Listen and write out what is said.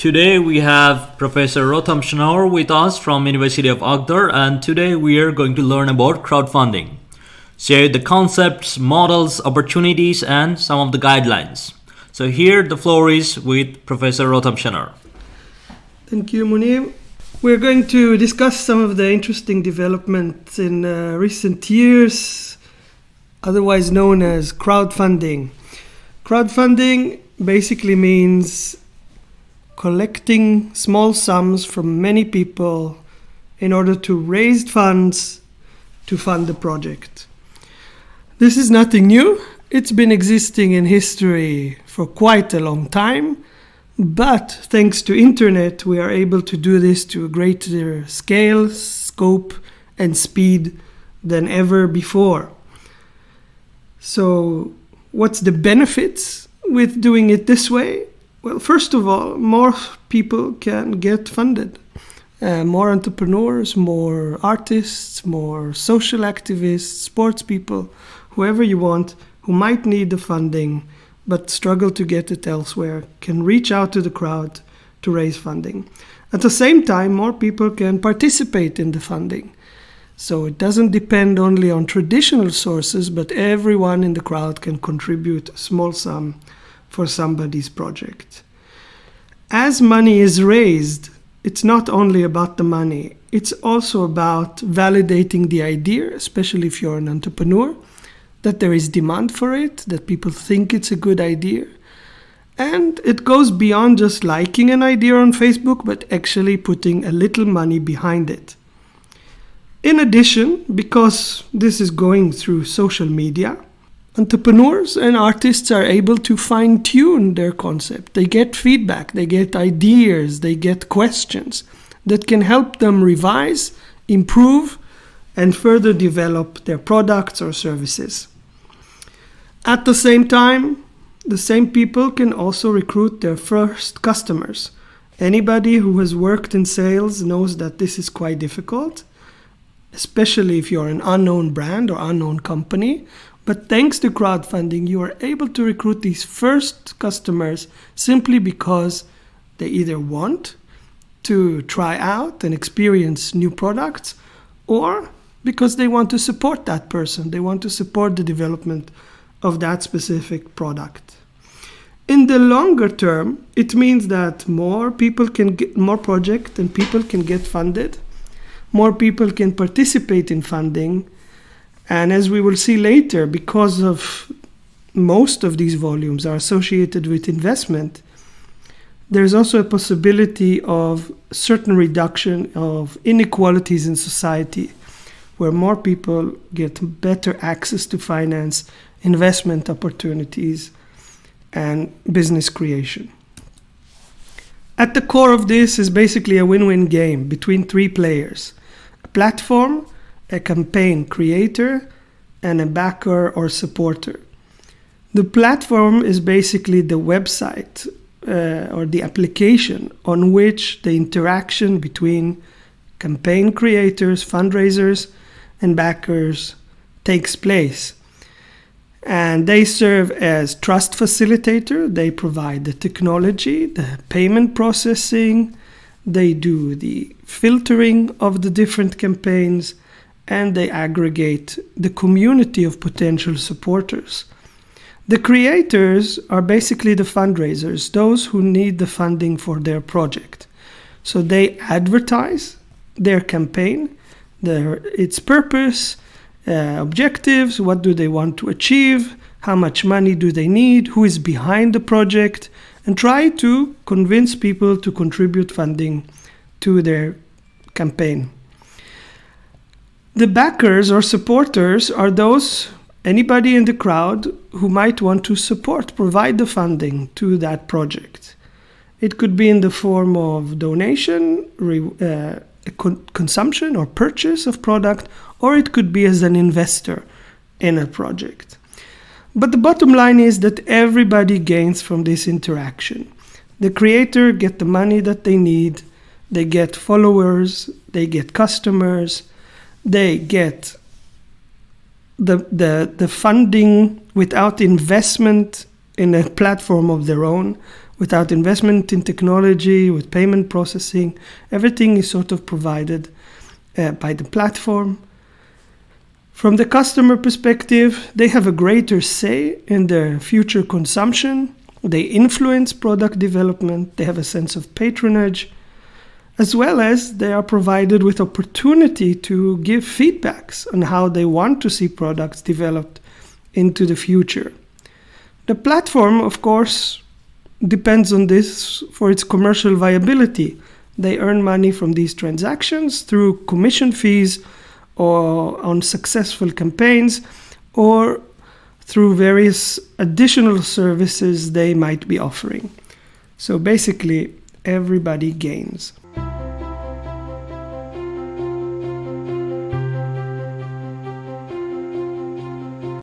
Today we have Professor Rotem with us from University of Agder, and today we are going to learn about crowdfunding. Share the concepts, models, opportunities, and some of the guidelines. So here the floor is with Professor Rotem. Thank you, Munir. We're going to discuss some of the interesting developments in recent years, otherwise known as crowdfunding. Crowdfunding basically means collecting small sums from many people in order to raise funds to fund the project. This is nothing new. It's been existing in history for quite a long time, but thanks to internet, we are able to do this to a greater scale, scope, and speed than ever before. So, what's the benefits with doing it this way? Well, first of all, more people can get funded. More entrepreneurs, more artists, more social activists, sports people, whoever you want, who might need the funding but struggle to get it elsewhere, can reach out to the crowd to raise funding. At the same time, more people can participate in the funding. So it doesn't depend only on traditional sources, but everyone in the crowd can contribute a small sum for somebody's project. As money is raised, it's not only about the money, it's also about validating the idea, especially if you're an entrepreneur, that there is demand for it, that people think it's a good idea. And it goes beyond just liking an idea on Facebook, but actually putting a little money behind it. In addition, because this is going through social media, entrepreneurs and artists are able to fine-tune their concept. They get feedback, they get ideas, they get questions that can help them revise, improve, and further develop their products or services. At the same time, the same people can also recruit their first customers. Anybody who has worked in sales knows that this is quite difficult, especially if you're an unknown brand or unknown company. But thanks to crowdfunding, you are able to recruit these first customers simply because they either want to try out and experience new products, or because they want to support that person. They want to support the development of that specific product. In the longer term, it means that more people can get more projects and people can get funded. More people can participate in funding. And as we will see later, because of most of these volumes are associated with investment, there's also a possibility of certain reduction of inequalities in society, where more people get better access to finance, investment opportunities, and business creation. At the core of this is basically a win-win game between three players: a platform, a campaign creator, and a backer or supporter. The platform is basically the website or the application on which the interaction between campaign creators, fundraisers, and backers takes place. And they serve as trust facilitator. They provide the technology, the payment processing, they do the filtering of the different campaigns, and they aggregate the community of potential supporters. The creators are basically the fundraisers, those who need the funding for their project. So they advertise their campaign, its purpose, objectives, what do they want to achieve, how much money do they need, who is behind the project, and try to convince people to contribute funding to their campaign. The backers or supporters are anybody in the crowd who might want to provide the funding to that project. It could be in the form of donation, consumption or purchase of product, or it could be as an investor in a project. But the bottom line is that everybody gains from this interaction. The creator get the money that they need, they get followers, they get customers, they get the funding without investment in a platform of their own, without investment in technology, with payment processing. Everything is sort of provided by the platform. From the customer perspective, they have a greater say in their future consumption. They influence product development. They have a sense of patronage, as well as they are provided with opportunity to give feedbacks on how they want to see products developed into the future. The platform, of course, depends on this for its commercial viability. They earn money from these transactions through commission fees or on successful campaigns or through various additional services they might be offering. So basically, everybody gains.